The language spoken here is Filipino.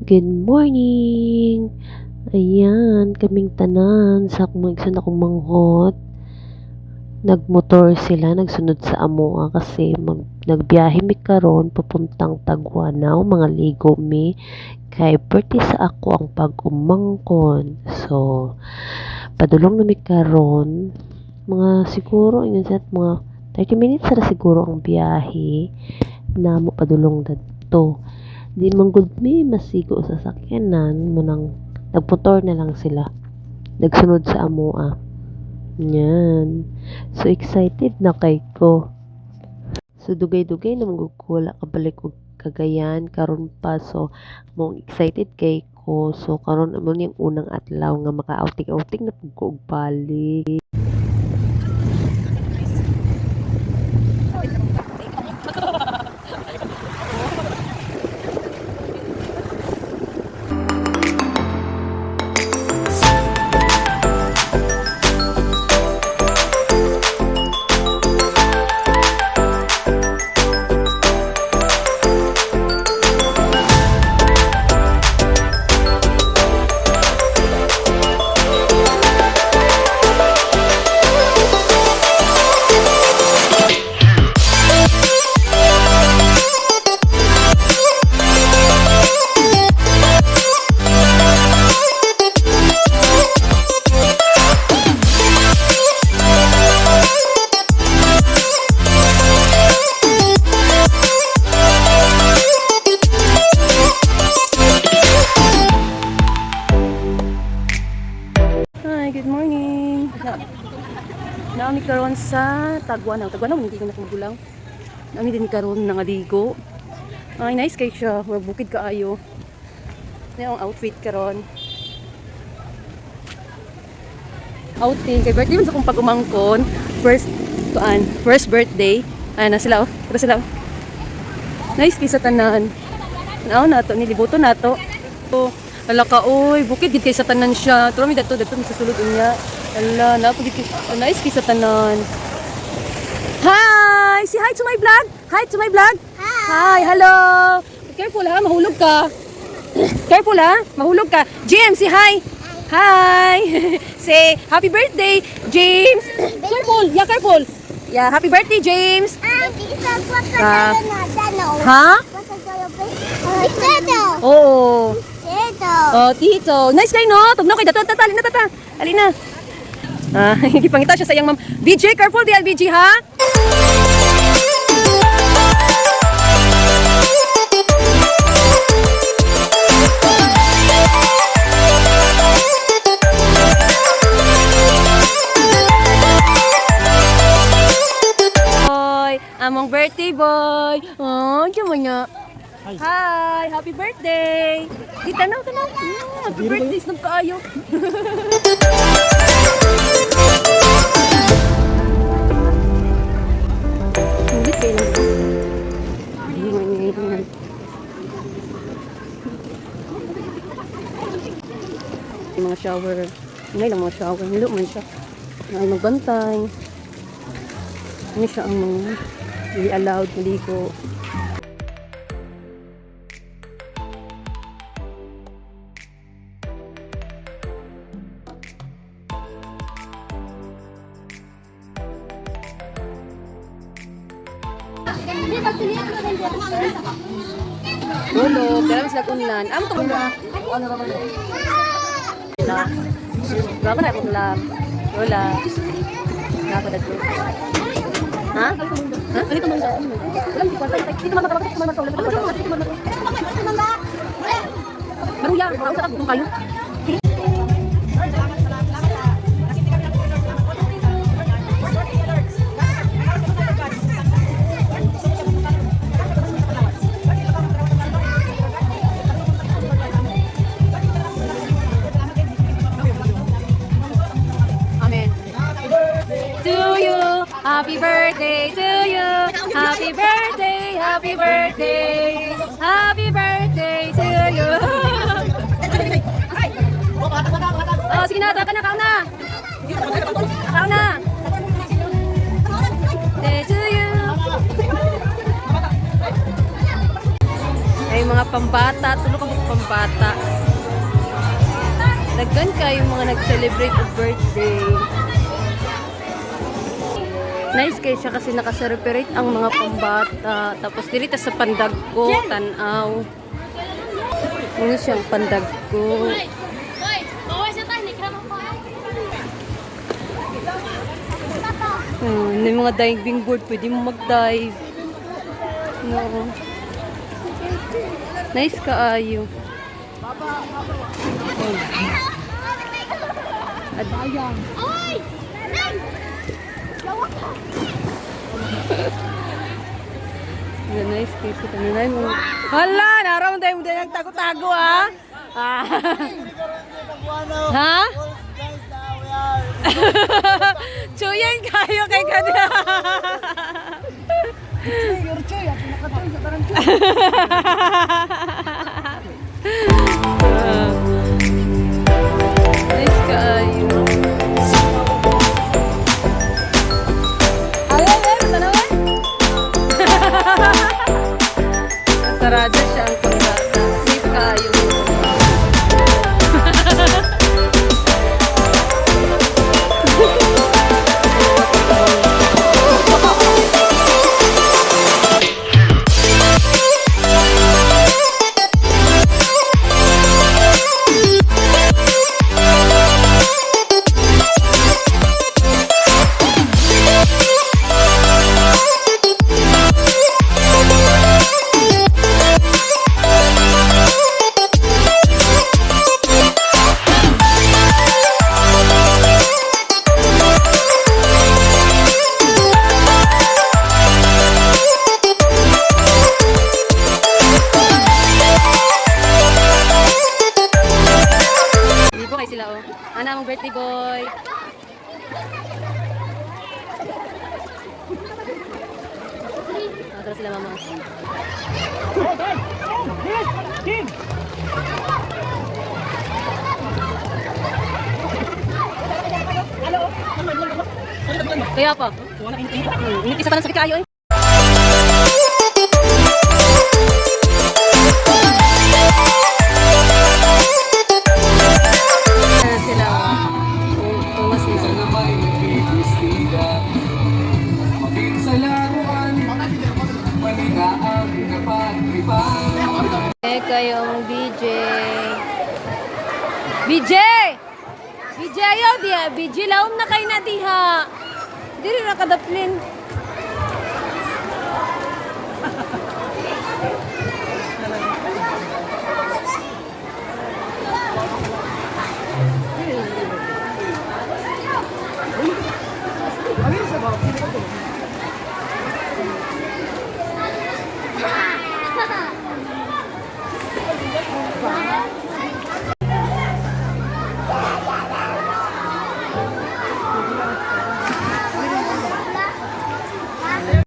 Good morning! Ayan, kaming tanan sa magsun akong manghot. Nagmotor sila, nagsunod sa amoa kasi nagbiyahe mi karon papuntang Tagwanaw, mga ligo mi kay birthday sa ako ang pag-umangkon. So, padulong na mi karon mga siguro ingon sa mga 30 minutes na siguro ang biyahe na mo padulong dadto. Di man gud mi masigo sa sakyanan mo nang nagmotor na lang sila. Nagsunod sa amoa. Yan. So excited na kay ko. So dugay-dugay na magugula kabalik og Cagayan karon pa, so mong excited kay ko. So karon mo yung unang adlaw nga maka-outing-outing na pud ko og balik. Hi, good morning. Naami karon sa Tagwanaw. Tagwanaw hindi ko nakugulang. Naami din karon nangaligo. Ay nice kay siya. Wa bukid kaayo. Ano ang outfit karon? Outing kay birthday man sa kong pag-umangkon. First birthday. Ay na sila oh. Tara sila oh. Nice kay sa tanan. Nao nato nilibuto nato. So, ala ka oy, bukid gid kay sa tanan siya. Turo mi dato mi sa sulod unya. Ala, napagid kay nice kay sa tanan. Hi! Say hi to my vlog. Hi to my vlog. Hi, hello. Careful ha, mahulog ka. Careful ha, mahulog ka. James, say hi. Hi. Say happy birthday, James. Careful, yeah, careful. Yeah, happy birthday, James. Ha? Oo. Oh, tito. Nice kay no. Tugnaw kay dato tata, alina tata. Alina. Ah, hindi pangita siya sa iyang ma'am. BJ, careful di BJ ha. Boy, among birthday boy. Oh, cuma nya. Hi, happy birthday. Di tanaw. Happy birthday sa kaayo. Hindi kayo. Yung mga shower. May lang mga shower. Nilo man siya. Ay magbantay. Ano siya ang mga hindi allowed maligo. Tulog, dalam sila kunlan. Amo to kunlan. Berapa na kunlan? Lola. Berapa dah tu? Ha? Ha? Dito man sa. Dito man kapag man sa ulit. Maruya, para sa kung kayo. Happy birthday to you. Happy birthday, happy birthday. Happy birthday to you. Oh, sige na, taka na, kao na. Kao na. Birthday to you. Ay, mga pambata, tulog ang pambata. Daggan kayo mga nag-celebrate of birthday. Nice kayo siya kasi nakaseparate ang mga pambata. Tapos dirita sa pandagko, tanaw. Ano siyang pandagko. May mga diving board, pwede mo mag-dive. No. Nice kaayo. Adayang. Nice case ito na mo. Hala, naramdaman tayo mo din nagtago-tago ah. Ha? Chuyan kayo kay kada. Nice kaayo. Sarado siya ang pagkata. Safe kayo. Sila oh. Ana mong birthday boy. Terus sila mama. Kaya apa? Ini kisah tanah sakit kayo eh. Kayong BJ. BJ! BJ ayaw dia. BJ laom na kayo na diha. Dili na kadaplin.